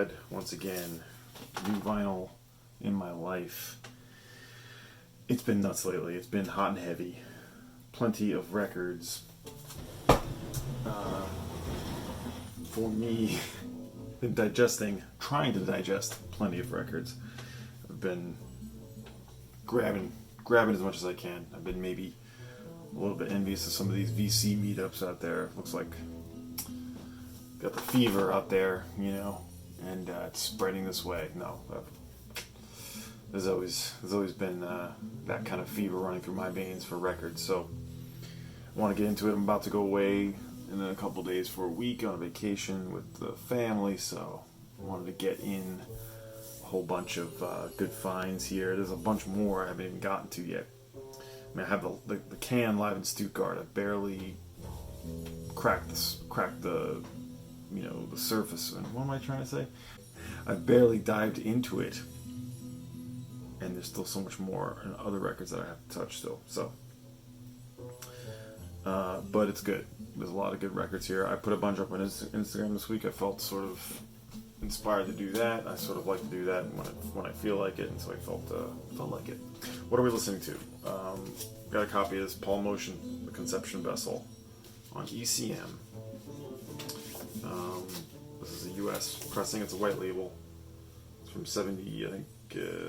glad, once again, new vinyl in my life. It's been nuts lately. It's been hot and heavy. Plenty of records. For me, been trying to digest plenty of records. I've been grabbing as much as I can. I've been maybe a little bit envious of some of these VC meetups out there. Looks like got the fever out there, you know, and it's spreading this way. No, there's always been that kind of fever running through my veins for records. So I want to get into it. I'm about to go away in a couple days for a week on a vacation with the family, so I wanted to get in a whole bunch of good finds here. There's a bunch more I haven't even gotten to yet. I mean, I have the can live in Stuttgart. I barely cracked the you know, the surface. And what am I trying to say? I barely dived into it, and there's still so much more and other records that I have to touch still. So, but it's good. There's a lot of good records here. I put a bunch up on Instagram this week. I felt sort of inspired to do that. I sort of like to do that when I feel like it, and so I felt like it. What are we listening to? Got a copy of this Paul Motian, The Conception Vessel, on ECM. This is a U.S. pressing. It's a white label. It's from 70, I think,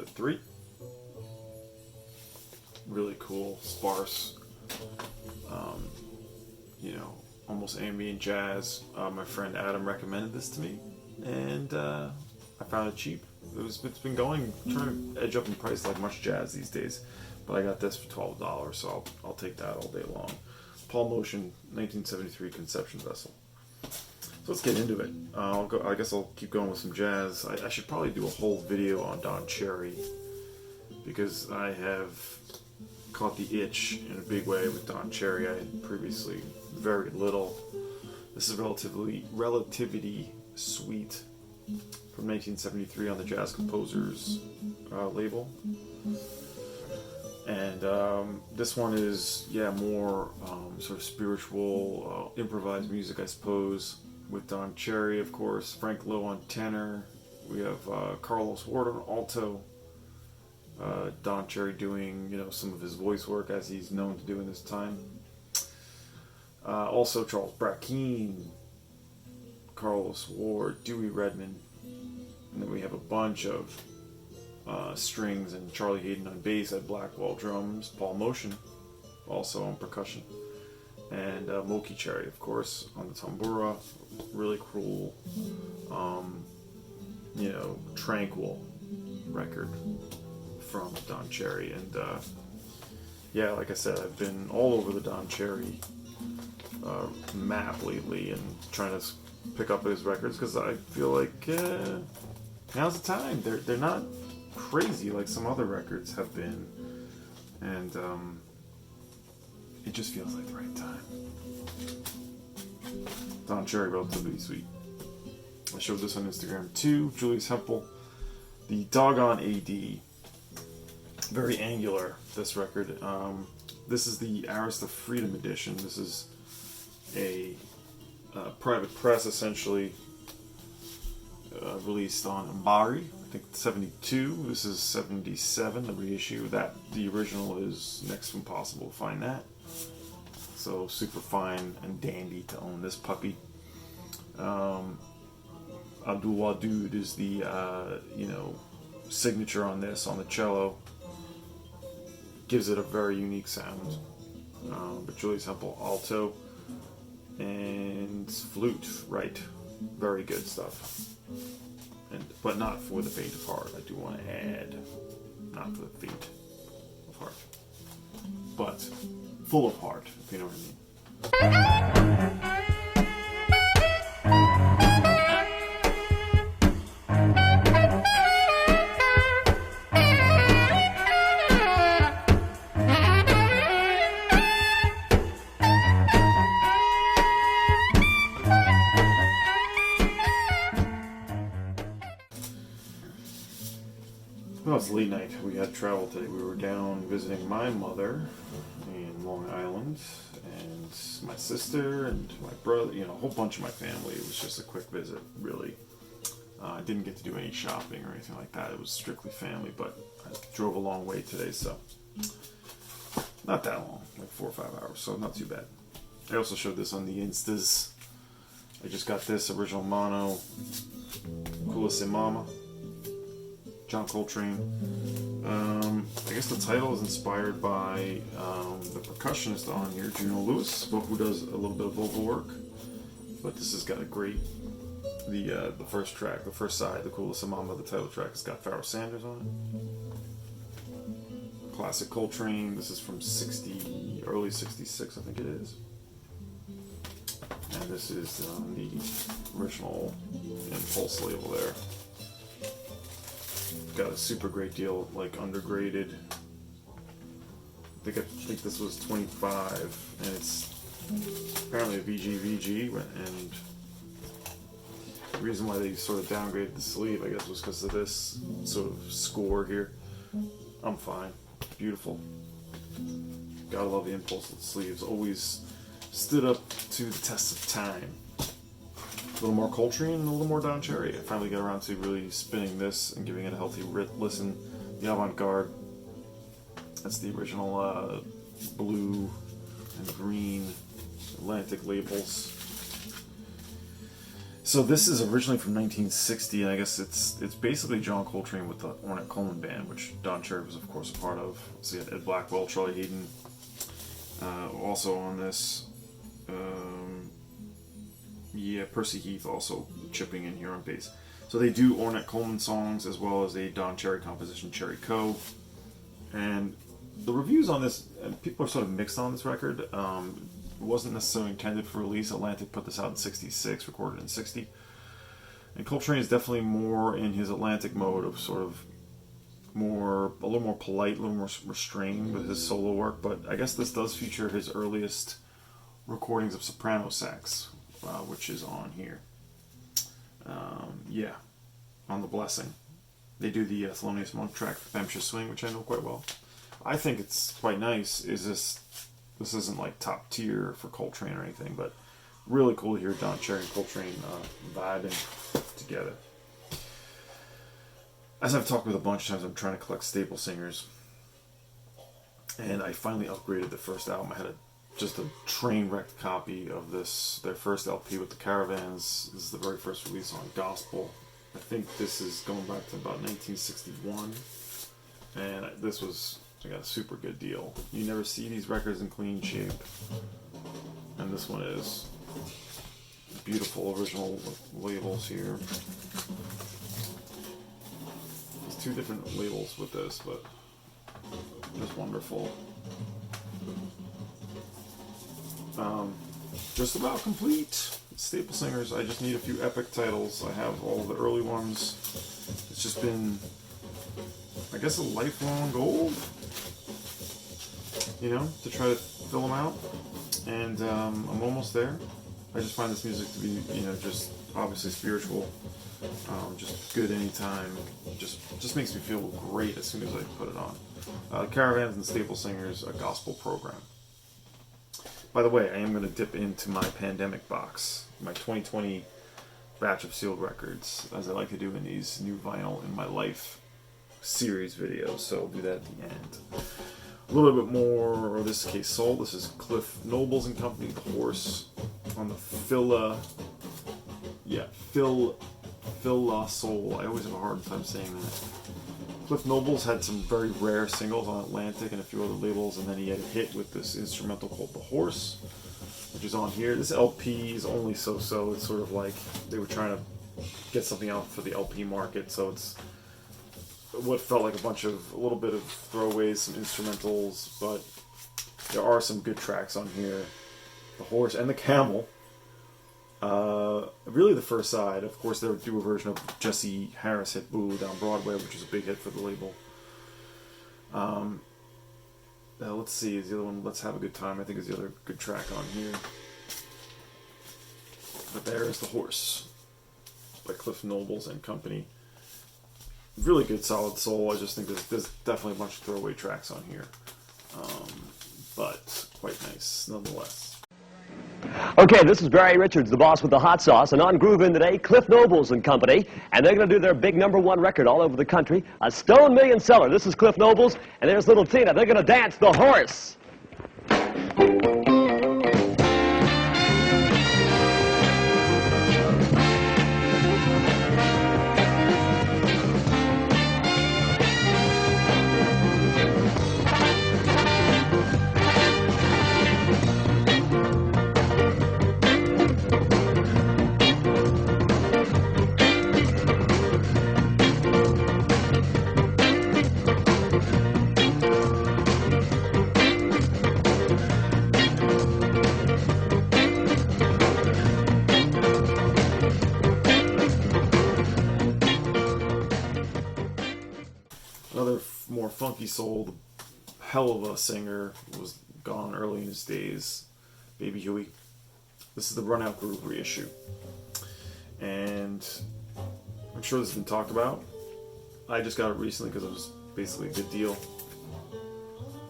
3. Really cool, sparse. You know, almost ambient jazz. My friend Adam recommended this to me, and I found it cheap. It's been trying to edge up in price like much jazz these days, but I got this for $12, so I'll take that all day long. Paul Motian, 1973 Conception Vessel. So let's get into it. I guess I'll keep going with some jazz. I should probably do a whole video on Don Cherry, because I have caught the itch in a big way with Don Cherry. I had previously very little. This is Relativity Suite from 1973 on the Jazz Composers label. And this one is, more sort of spiritual, improvised music, I suppose, with Don Cherry, of course, Frank Lowe on tenor. We have Carlos Ward on alto. Don Cherry doing, you know, some of his voice work as he's known to do in this time. Also Charles Brackeen, Carlos Ward, Dewey Redman, and then we have a bunch of strings and Charlie Hayden on bass at Blackwell drums, Paul Motian also on percussion, and Moki Cherry, of course, on the tambura. Really cool, you know, tranquil record from Don Cherry. And like I said, I've been all over the Don Cherry map lately and trying to pick up his records, because I feel like now's the time. They're not crazy like some other records have been, and it just feels like the right time. Don Cherry, Relativity Suite. I showed this on Instagram too. Julius Hemphill, the Dogon AD. Very angular, this record. This is the Arista Freedom Edition. This is a private press, essentially, released on Ambari, I think 72. This is 77, the reissue. The original is next to impossible to find that. So super fine and dandy to own this puppy. Abdul Wadud is the signature on this, on the cello. Gives it a very unique sound. But Julius Hemphill alto and flute, right? Very good stuff. But not for the faint of heart. I do want to add, not for the faint of heart, but full of heart, if you know what I mean. Well, it's late night. We had travel today. We were down visiting my mother in Long Island, and my sister and my brother, a whole bunch of my family. It was just a quick visit, really. I didn't get to do any shopping or anything like that. It was strictly family, but I drove a long way today, so not that long, like 4 or 5 hours, so not too bad. I also showed this on the Instas. I just got this original mono Kulu Mama, John Coltrane. I guess the title is inspired by the percussionist on here, Julius, who does a little bit of vocal work. But this has got a great, the first track, the first side, the Kulu Mama, the title track, has got Pharoah Sanders on it. Classic Coltrane. This is from early 66, I think it is. And this is the original Impulse label there. Got a super great deal, like undergraded. I think this was 25, and it's apparently a VG, and the reason why they sort of downgraded the sleeve, I guess, was because of this sort of score here. I'm fine. Beautiful. Gotta love the Impulse sleeves. Always stood up to the test of time. A little more Coltrane and a little more Don Cherry. I finally got around to really spinning this and giving it a healthy listen. The Avant-Garde. That's the original blue and green Atlantic labels. So this is originally from 1960, and I guess it's basically John Coltrane with the Ornette Coleman Band, which Don Cherry was of course a part of. So you had Ed Blackwell, Charlie Hayden, also on this. Yeah, Percy Heath also chipping in here on bass. So they do Ornette Coleman songs as well as a Don Cherry composition, Cherry Co. And the reviews on this, and people are sort of mixed on this record. It wasn't necessarily intended for release. Atlantic put this out in 66, recorded in 60. And Coltrane is definitely more in his Atlantic mode of sort of a little more polite, a little more restrained with his solo work. But I guess this does feature his earliest recordings of soprano sax, which is on here. Yeah, on The Blessing. They do the Thelonious Monk track, Vamptious Swing, which I know quite well. I think it's quite nice. This isn't like top tier for Coltrane or anything, but really cool to hear Don Cherry and Coltrane vibing together. As I've talked with a bunch of times, I'm trying to collect staple singers, and I finally upgraded the first album. I had just a train wrecked copy of their first LP with the Caravans. This is the very first release on Gospel. I think this is going back to about 1961, and I got a super good deal. You never see these records in clean shape, and this one is. Beautiful original labels here. There's 2 different labels with this, but just wonderful. Just about complete. Staple singers. I just need a few epic titles. I have all the early ones. It's just been, I guess, a lifelong goal, to try to fill them out. And I'm almost there. I just find this music to be, just obviously spiritual. Just good anytime. Just makes me feel great as soon as I put it on. Caravans and Staple Singers, a gospel program. By the way, I am going to dip into my pandemic box, my 2020 batch of sealed records, as I like to do in these new vinyl in my life series videos. So I'll do that at the end. A little bit more, or in this case, soul. This is Cliff Nobles and Company, The Horse, on the Phila Soul. I always have a hard time saying that. Cliff Nobles had some very rare singles on Atlantic and a few other labels, and then he had a hit with this instrumental called The Horse, which is on here. This LP is only so-so. It's sort of like they were trying to get something out for the LP market, so it's what felt like a little bit of throwaways, some instrumentals, but there are some good tracks on here. The Horse and the Camel. Really the first side. Of course, they would do a version of Jesse Harris hit Boo Down Broadway, which is a big hit for the label. Let's see, is the other one, Let's Have a Good Time, I think is the other good track on here. But there is The Horse by Cliff Nobles and Company. Really good, solid soul. I just think there's definitely a bunch of throwaway tracks on here. But quite nice, nonetheless. Okay, this is Barry Richards, the boss with the hot sauce, and on Groove In today, Cliff Nobles and Company, and they're going to do their big #1 record all over the country, a stone million seller. This is Cliff Nobles, and there's little Tina. They're going to dance the horse. Another more funky soul, hell of a singer, was gone early in his days, Baby Huey. This is the Run Out Groove reissue. And I'm sure this has been talked about. I just got it recently because it was basically a good deal.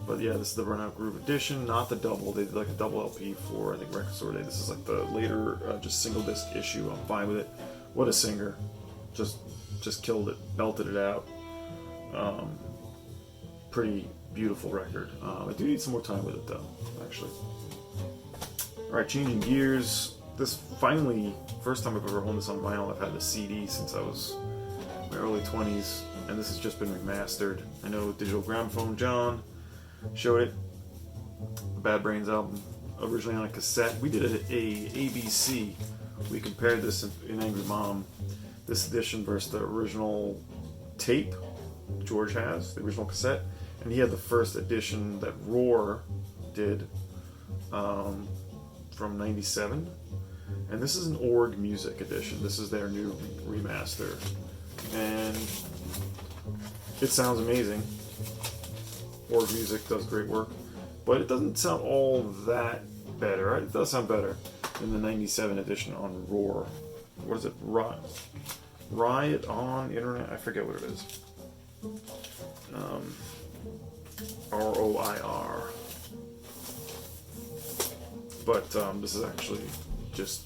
But yeah, this is the Run Out Groove edition, not the double. They did like a double LP for, I think, Record Store Day. This is like the later, just single disc issue. I'm fine with it. What a singer. Just killed it, belted it out. Pretty beautiful record. I do need some more time with it though, actually. Alright, changing gears. This finally, first time I've ever owned this on vinyl. I've had the CD since I was in my early 20s, and this has just been remastered. I know Digital Grammophon John showed it. The Bad Brains album, originally on a cassette. We did it at ABC. We compared this in Angry Mom, this edition versus the original tape George has, the original cassette, and he had the first edition that Roar did from '97, and this is an Org Music edition. This is their new remaster, and it sounds amazing. Org Music does great work, but it doesn't sound all that better. It does sound better than the '97 edition on Roar. What is it? Riot on Internet? I forget what it is. ROIR. But this is actually just,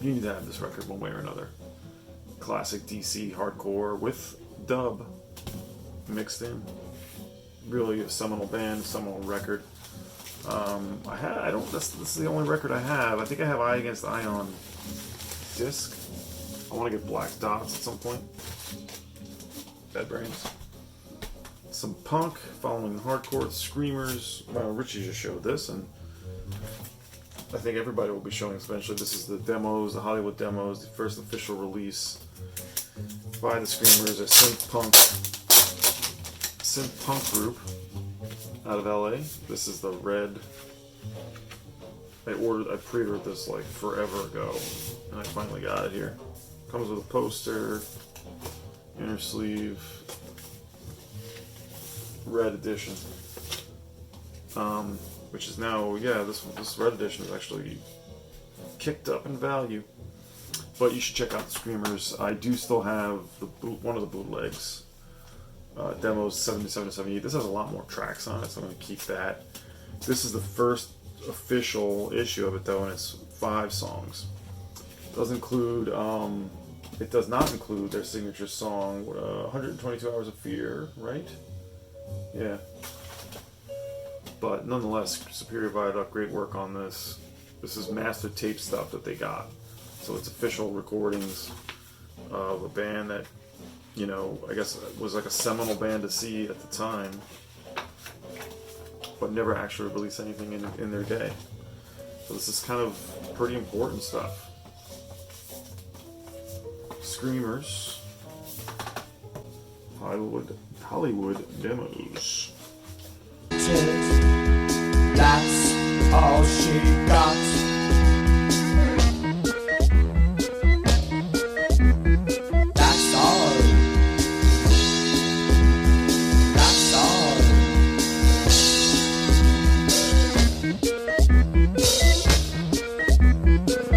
you need to have this record one way or another. Classic DC hardcore with dub mixed in. Really a seminal band, seminal record. This is the only record I have. I think I have Eye Against Eye on disc. I want to get Black Dots at some point. Bad Brains. Some punk, following hardcore, screamers. Richie just showed this, and I think everybody will be showing this eventually. This is the demos, the Hollywood demos, the first official release by the Screamers, a synth punk group out of LA. This is the red. I pre-ordered this like forever ago, and I finally got it here. Comes with a poster, inner sleeve, red edition, which is now, yeah, this red edition is actually kicked up in value. But you should check out the Screamers. I do still have one of the bootlegs, demos 77 to 78. This has a lot more tracks on it, so I'm going to keep that. This is the first official issue of it though, and it's 5 songs. It does not include their signature song, 122 Hours of Fear, right? Yeah. But nonetheless, Superior Viaduct, great work on this. This is master tape stuff that they got. So it's official recordings of a band that, you know, I guess was like a seminal band to see at the time, but never actually released anything in their day. So this is kind of pretty important stuff. Screamers, Hollywood demos. That's all she got. That's all. That's all.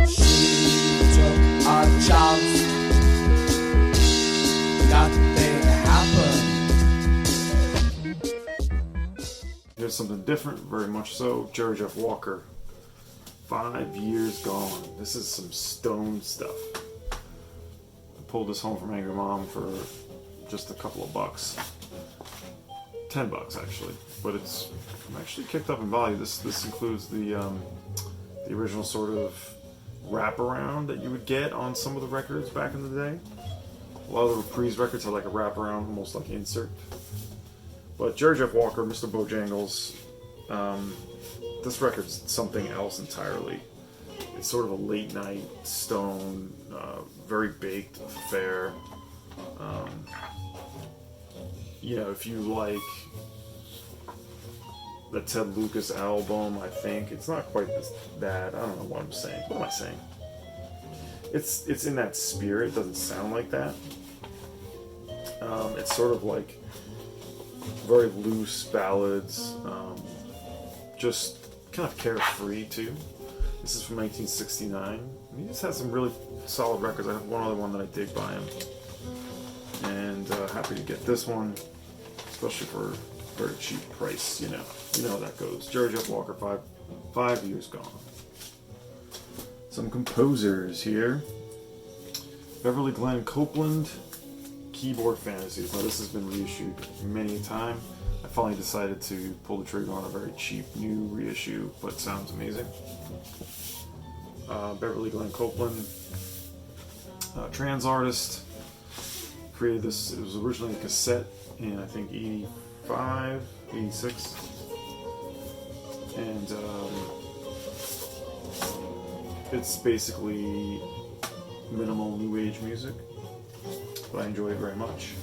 She took a chance. Nothing happened. Here's something different, very much so. Jerry Jeff Walker 5 years gone. This is some stone stuff. I pulled this home from Angry Mom for just a couple of bucks. $10 actually, but it's actually kicked up in value. This includes the original sort of wraparound that you would get on some of the records back in the day. A lot of the reprise records had like a wraparound, almost like insert. But George F. Walker, Mr. Bojangles, this record's something else entirely. It's sort of a late night stone, very baked affair. You know, if you like the Ted Lucas album, I think it's not quite this bad. I don't know what I'm saying. What am I saying? It's in that spirit. It doesn't sound like that. It's sort of like very loose ballads, just kind of carefree too. This is from 1969. He just has some really solid records. I have one other one that I dig by him, and happy to get this one, especially for a very cheap price. You know how that goes. George F. Walker, five years gone. Some composers here. Beverly Glenn-Copeland, Keyboard Fantasies. Now this has been reissued many a time. I finally decided to pull the trigger on a very cheap new reissue, but sounds amazing. Beverly Glenn-Copeland, trans artist, created this. It was originally a cassette in I think 85, 86, and it's basically minimal new age music, but I enjoy it very much.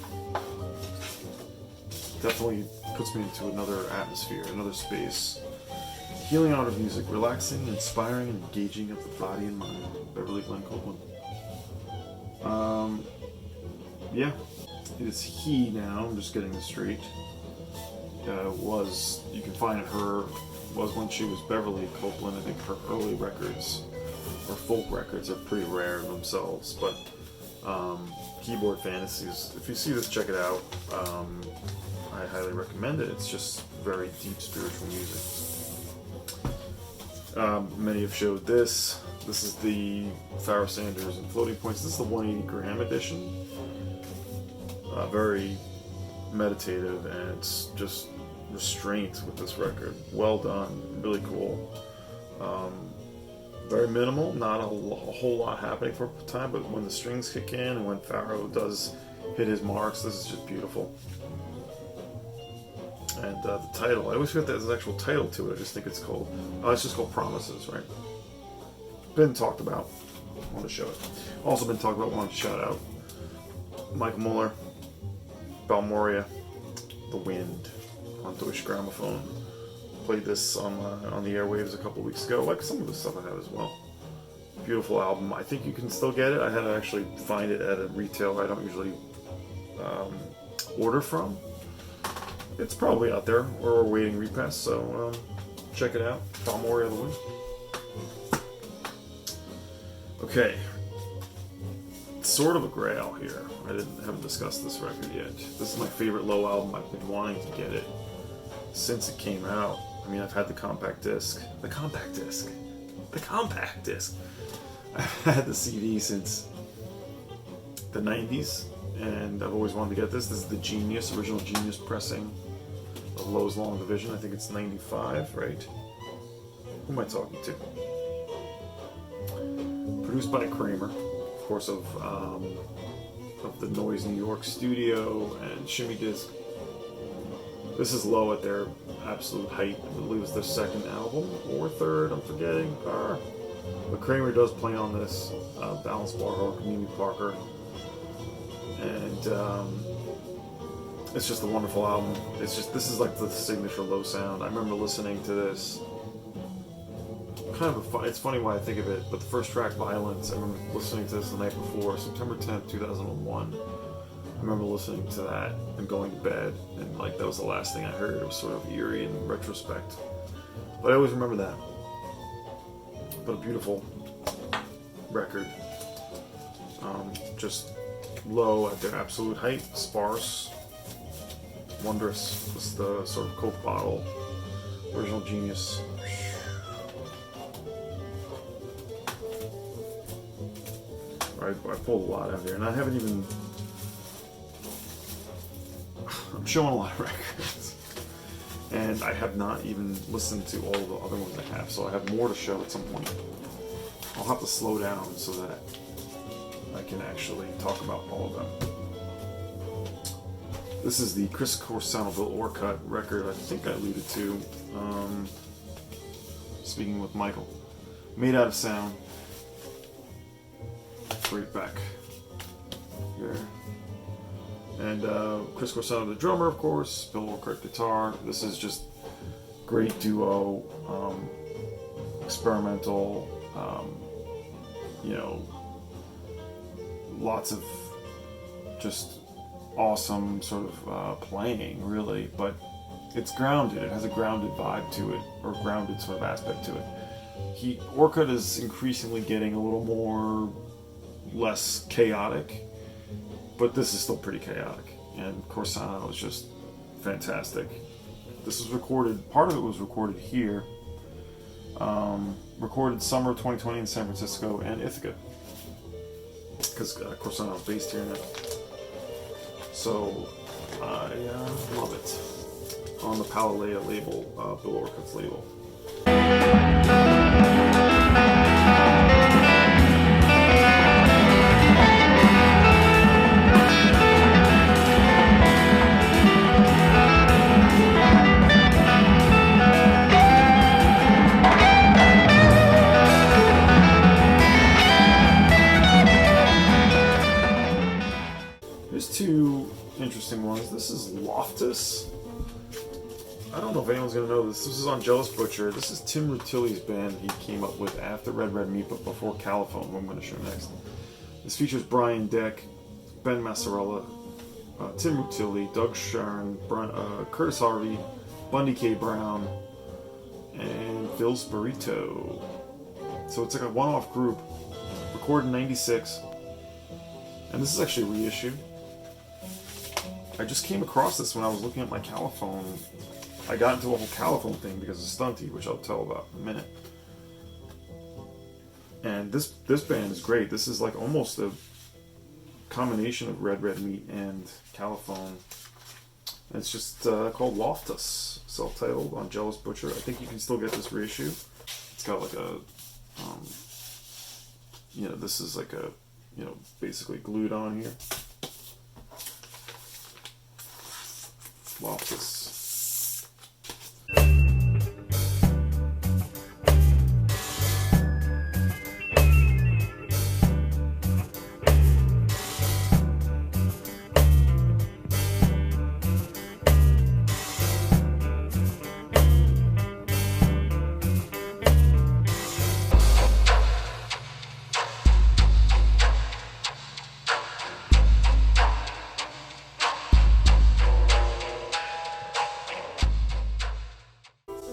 Definitely puts me into another atmosphere, another space. Healing out of music, relaxing, inspiring, and engaging of the body and mind. Beverly Glenn-Copeland. Yeah, it is he now. I'm just getting this straight. You can find her, was when she was Beverly Copeland. I think her early records, or folk records, are pretty rare themselves, but Keyboard Fantasies, if you see this, check it out. I highly recommend it. It's just very deep spiritual music. Many have showed this. This is the Pharoah Sanders and Floating Points. This is the 180 gram edition. Very meditative, and it's just restraint with this record. Well done, really cool. Very minimal, not a whole lot happening for a time, but when the strings kick in and when Pharoah does hit his marks, this is just beautiful. And the title, I always forget that there's an actual title to it. I just think it's called, it's just called Promises, right? Been talked about. I want to show it. Also been talked about, wanted to shout out Michael Muller, Balmorhea, The Wind on Deutsche Grammophon. Played this on the airwaves a couple weeks ago, like some of the stuff I have as well. Beautiful album. I think you can still get it. I had to actually find it at a retailer I don't usually order from. It's probably out there, or waiting repass, so check it out. Balmorhea, The Wind. Okay. Sort of a grail here. Haven't discussed this record yet. This is my favorite Low album. I've been wanting to get it since it came out. I mean, I've had the compact disc. I've had the CD since the 90s, and I've always wanted to get this. This is the original Genius pressing of Low's Long Division. I think it's 95, right? Who am I talking to? Produced by Kramer, of course, of the Noise New York studio and Shimmy Disc. This is Low at their absolute height. I believe it's their second album or third. I'm forgetting. But Kramer does play on this. Balance Warhawk, Mimi Parker, and it's just a wonderful album. This is like the signature Low sound. I remember listening to this. It's funny why I think of it, but the first track, Violence, I remember listening to this the night before, September 10th, 2001. I remember listening to that and going to bed, and like that was the last thing I heard. It was sort of eerie in retrospect, but I always remember that. But a beautiful record. Just Low at their absolute height, sparse, wondrous. This is the sort of Coke bottle, original Genius. I pulled a lot out here, and I haven't even. I'm showing a lot of records, and I have not even listened to all the other ones I have, so I have more to show at some point. I'll have to slow down so that I can actually talk about all of them. This is the Chris Corsano Bill Orcutt record I think I alluded to, speaking with Michael. Made Out of Sound. Right back here. And Chris Corsano, the drummer, of course. Bill Orcutt, guitar. This is just great duo, experimental, you know, lots of just awesome sort of playing, really, but it's grounded. It has a grounded vibe to it, or grounded sort of aspect to it. Orcutt is increasingly getting a little more, less chaotic, but this is still pretty chaotic, and Corsano is just fantastic. This was recorded, part of it was recorded here, recorded summer of 2020 in San Francisco and Ithaca, because Corsano is based here now. So I love it. On the Palilalia label, Bill Orcutt's label. There's two interesting ones. This is Loftus. I don't know if anyone's gonna know this. This is on Jealous Butcher. This is Tim Rutilli's band he came up with after Red Red Meat, but before Caliphone, who I'm gonna show next. This features Brian Deck, Ben Massarella, Tim Rutilli, Doug Sharon, Curtis Harvey, Bundy K. Brown, and Phil Spirito. So it's like a one-off group, recorded in '96, and this is actually a reissue. I just came across this when I was looking at my Caliphone. I got into a whole Caliphone thing because of Stunty, which I'll tell about in a minute. And this band is great. This is like almost a combination of Red Red Meat and Caliphone. And it's just called Loftus, self-titled on Jealous Butcher. I think you can still get this reissue. It's got like a, you know, this is like a, you know, basically glued on here. Loftus.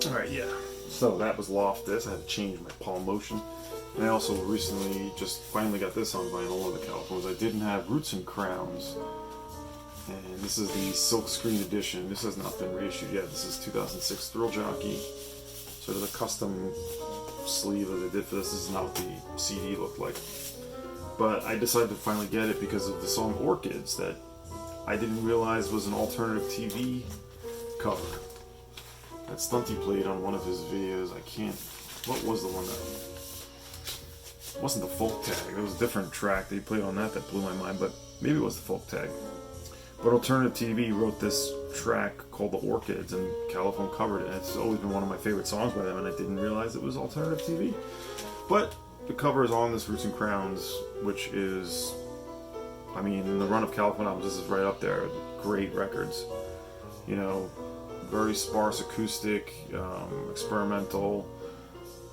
Alright, yeah. So that was Loftus. I had to change my palm motion. And I also recently just finally got this on vinyl of the Caliphones. I didn't have Roots and Crowns. And this is the Silk Screen edition. This has not been reissued yet. This is 2006 Thrill Jockey. Sort of the custom sleeve that they did for this. This is not what the CD looked like. But I decided to finally get it because of the song Orchids that I didn't realize was an alternative TV cover that Stunty played on one of his videos. I can't... What was the one that... It wasn't the folk tag. There was a different track that he played on that blew my mind, but maybe it was the folk tag. But Alternative TV wrote this track called The Orchids, and Caliphone covered it, and it's always been one of my favorite songs by them, and I didn't realize it was Alternative TV. But the cover is on this Roots and Crowns, which is... I mean, in the run of Caliphone albums, this is right up there. Great records. You know, very sparse acoustic, experimental,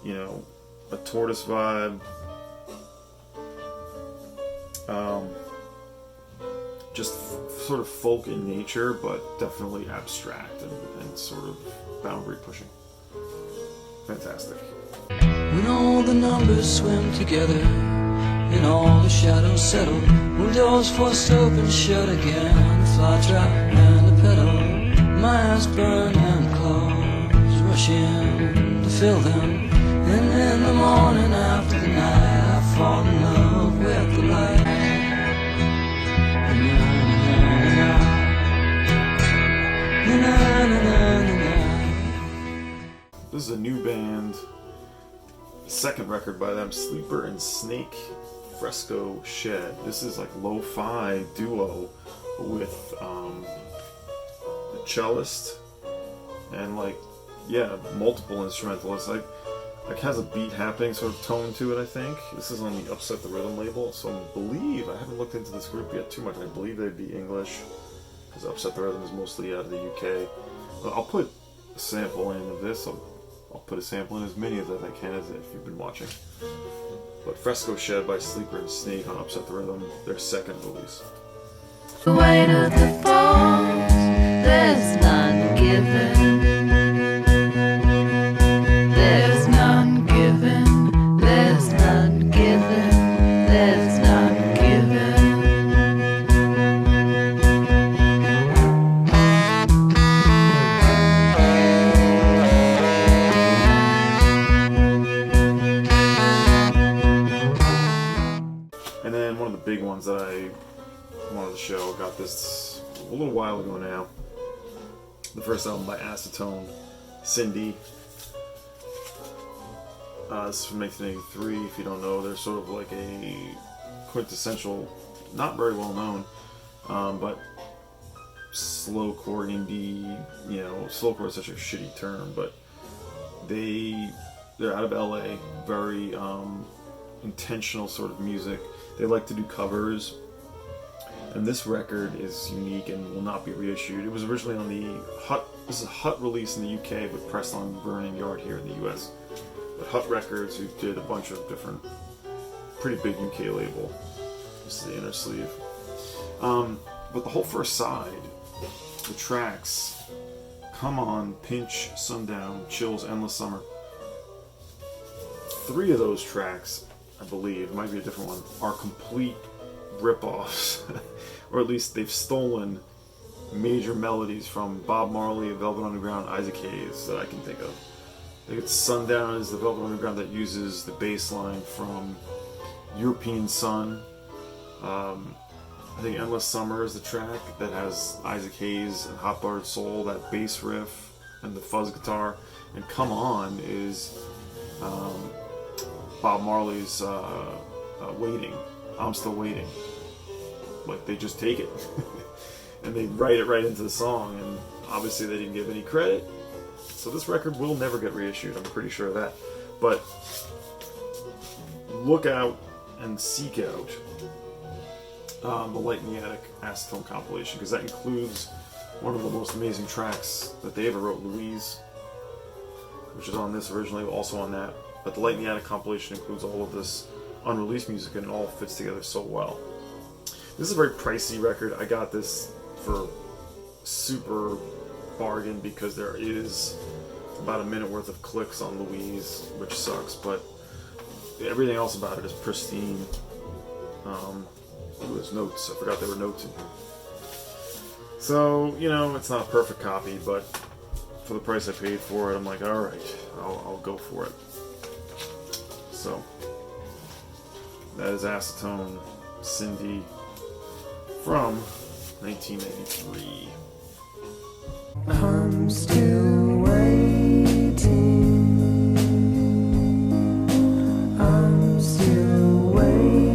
you know, a Tortoise vibe. Just sort of folk in nature, but definitely abstract and sort of boundary pushing. Fantastic. When all the numbers swim together and all the shadows settle, when doors forced open shut again, the fly trap and the pedal, my eyes burn and claws rush in to fill them, and in the morning after the night I fall in love with the light. this is a new band. Second record by them, Sleeper and Snake, Fresco Shed. This is like lo-fi duo with a cellist and like, yeah, multiple instrumentalists. Like has a beat happening sort of tone to it, I think. This is on the Upset the Rhythm label, so I believe, I haven't looked into this group yet too much, I believe they'd be English, because Upset the Rhythm is mostly out of the UK. I'll put a sample in of this. I'll put a sample in as many of I can as if you've been watching. But Fresco Shed by Sleeper and Snake on Upset the Rhythm, their second release. The weight of the falls, there's none given. There's none given. There's none given. There's none given. And then one of the big ones that I wanted to show, got this a little while ago now. The first album by Acetone, Cindy. This is from 1983, if you don't know. They're sort of like a quintessential, not very well known, but slowcore indie, you know, slowcore is such a shitty term, but they're out of LA, very intentional sort of music. They like to do covers, and this record is unique and will not be reissued. It was originally on the this is a Hut release in the UK, but pressed on Burning Yard here in the US. But Hut Records, who did a bunch of different, pretty big UK label. This is the inner sleeve. But the whole first side, the tracks, Come On, Pinch, Sundown, Chills, Endless Summer. 3 of those tracks, I believe, might be a different one, are complete rip-offs. Or at least they've stolen major melodies from Bob Marley, Velvet Underground, Isaac Hayes that I can think of. I think it's Sundown is the Velvet Underground that uses the bass line from European Sun. I think Endless Summer is the track that has Isaac Hayes and Hot Buttered Soul, that bass riff and the fuzz guitar. And Come On is Bob Marley's Waiting. I'm Still Waiting. Like, they just take it. And they write it right into the song, and obviously they didn't give any credit. So this record will never get reissued, I'm pretty sure of that. But look out and seek out the Light in the Attic Acetone compilation, because that includes one of the most amazing tracks that they ever wrote, Louise, which is on this originally, also on that. But the Light in the Attic compilation includes all of this unreleased music, and it all fits together so well. This is a very pricey record. I got this for super bargain because there is about a minute worth of clicks on Louise, which sucks, but everything else about it is pristine. There's notes. I forgot there were notes in here. So, you know, it's not a perfect copy, but for the price I paid for it, I'm like, alright, I'll go for it. So, that is Acetone, Cindy, from 1993. I'm still waiting. I'm still waiting.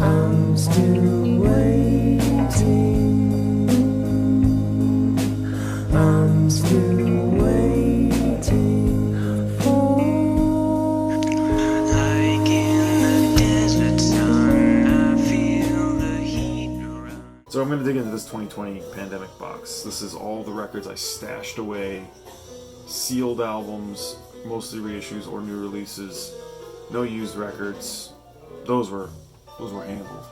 I'm still waiting. I'm still waiting for. Like in the desert sun, I feel the heat around. So I'm going to dig into this 2020 pandemic box. This is all the records I stashed away, sealed albums, mostly reissues or new releases, no used records. Those were handled.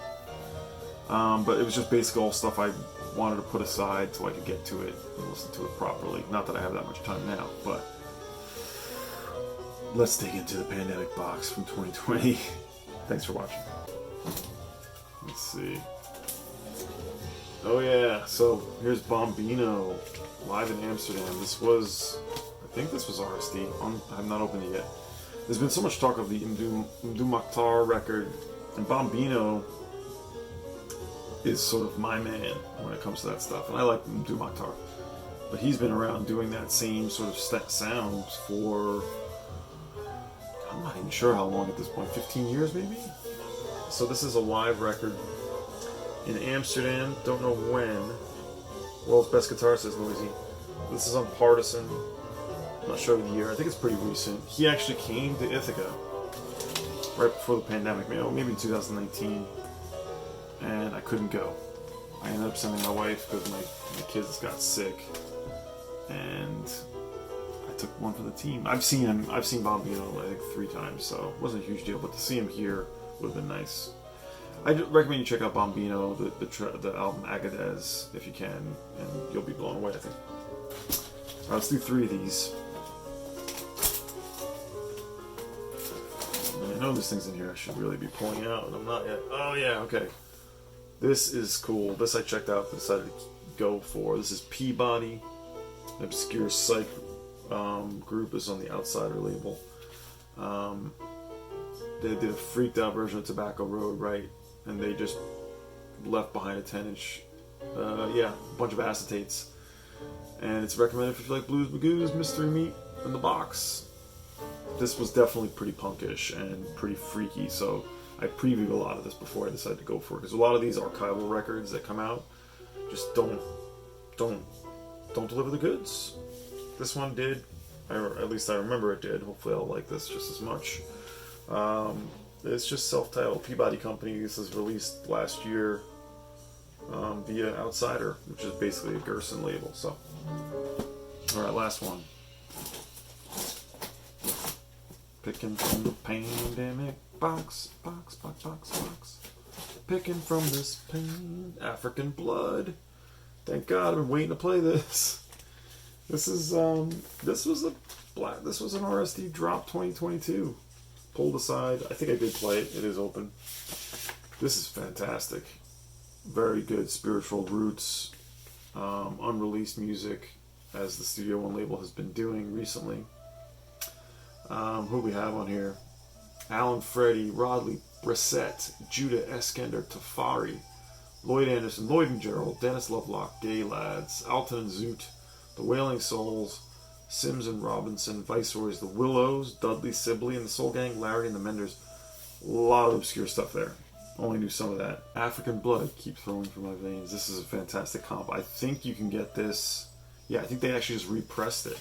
But it was just basically all stuff I wanted to put aside so I could get to it and listen to it properly. Not that I have that much time now, but let's dig into the pandemic box from 2020. Thanks for watching. Let's see. Oh yeah, so here's Bombino, live in Amsterdam. This was, I think this was RSD. I have not opened it yet. There's been so much talk of the Mdu Mokhtar record, and Bombino is sort of my man when it comes to that stuff, and I like Mdu Mokhtar. But he's been around doing that same sort of sound for, I'm not even sure how long at this point, 15 years maybe? So this is a live record in Amsterdam, don't know when. World's Best Guitar, says Noisy. This is on Partisan. I'm not sure the year. I think it's pretty recent. He actually came to Ithaca right before the pandemic, maybe in 2019, and I couldn't go. I ended up sending my wife because my kids got sick, and I took one for the team. I've seen Bombino I think 3 times, so it wasn't a huge deal, but to see him here would have been nice. I recommend you check out Bombino, the album Agadez, if you can, and you'll be blown away, I think. Alright, let's do 3 of these. I know there's things in here I should really be pulling out, and I'm not yet. Oh yeah, okay. This is cool. This I checked out, decided to go for. This is Peabody, an obscure psych group. Is on the Outsider label. They did a freaked out version of Tobacco Road, right? And they just left behind a 10-inch, a bunch of acetates. And it's recommended if you like Blues Magoo's Mystery Meat in the Box. This was definitely pretty punkish and pretty freaky, so I previewed a lot of this before I decided to go for it, because a lot of these archival records that come out just don't deliver the goods. This one did, at least I remember it did. Hopefully I'll like this just as much. It's just self-titled. Peabody Company. This was released last year via Outsider, which is basically a Gerson label. So, all right, last one. Picking from the pandemic box. Picking from this pain, African Blood. Thank God, I've been waiting to play this. This was an RSD drop 2022. Pulled aside. I think I did play it. It is open. This is fantastic. Very good spiritual roots, unreleased music, as the Studio One label has been doing recently. Who we have on here? Alan Freddie, Rodley, Brissett, Judah Eskender, Tafari, Lloyd Anderson, Lloyd and Gerald, Dennis Lovelock, Gay Lads, Alton and Zoot, The Wailing Souls, Sims and Robinson, Viceroys, The Willows, Dudley Sibley and the Soul Gang, Larry and the Menders. A lot of obscure stuff there. Only knew some of that. African Blood keeps flowing through my veins. This is a fantastic comp. I think you can get this. Yeah, I think they actually just repressed it.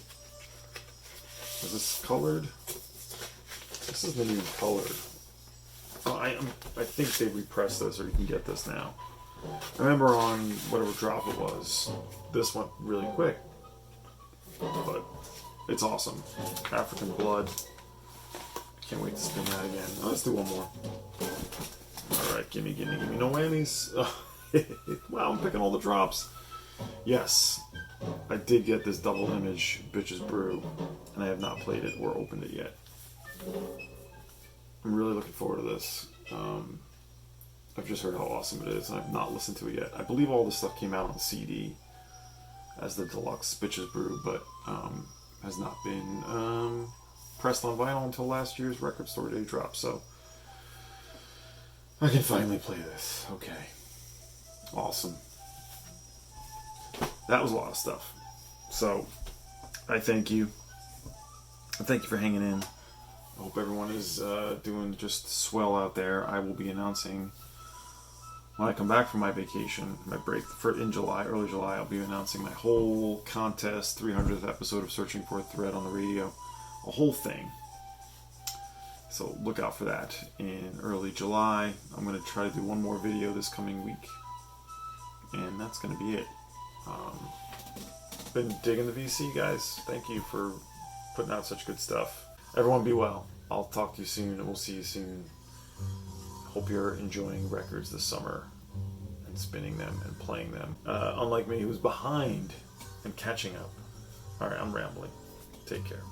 Is this colored? This isn't even colored. Oh, I think they repressed this, or you can get this now. I remember on whatever drop it was, this went really quick. But it's awesome. African Blood. Can't wait to spin that again. Oh, let's do one more. Alright, gimme. No whammies. Wow, I'm picking all the drops. Yes, I did get this double image Bitches Brew, and I have not played it or opened it yet. I'm really looking forward to this. I've just heard how awesome it is, and I've not listened to it yet. I believe all this stuff came out on CD as the deluxe Bitches Brew, but has not been pressed on vinyl until last year's Record Store Day drop, so I can finally play this. Okay. Awesome. That was a lot of stuff. So, I thank you. I thank you for hanging in. I hope everyone is doing just swell out there. I will be announcing, when I come back from my vacation, my break in July, early July, I'll be announcing my whole contest, 300th episode of Searching for a Thread on the radio. A whole thing. So look out for that in early July. I'm going to try to do one more video this coming week. And that's going to be it. Been digging the VC, guys. Thank you for putting out such good stuff. Everyone be well. I'll talk to you soon, and we'll see you soon. Hope you're enjoying records this summer and spinning them and playing them. Unlike me, who's behind and catching up. Alright, I'm rambling. Take care.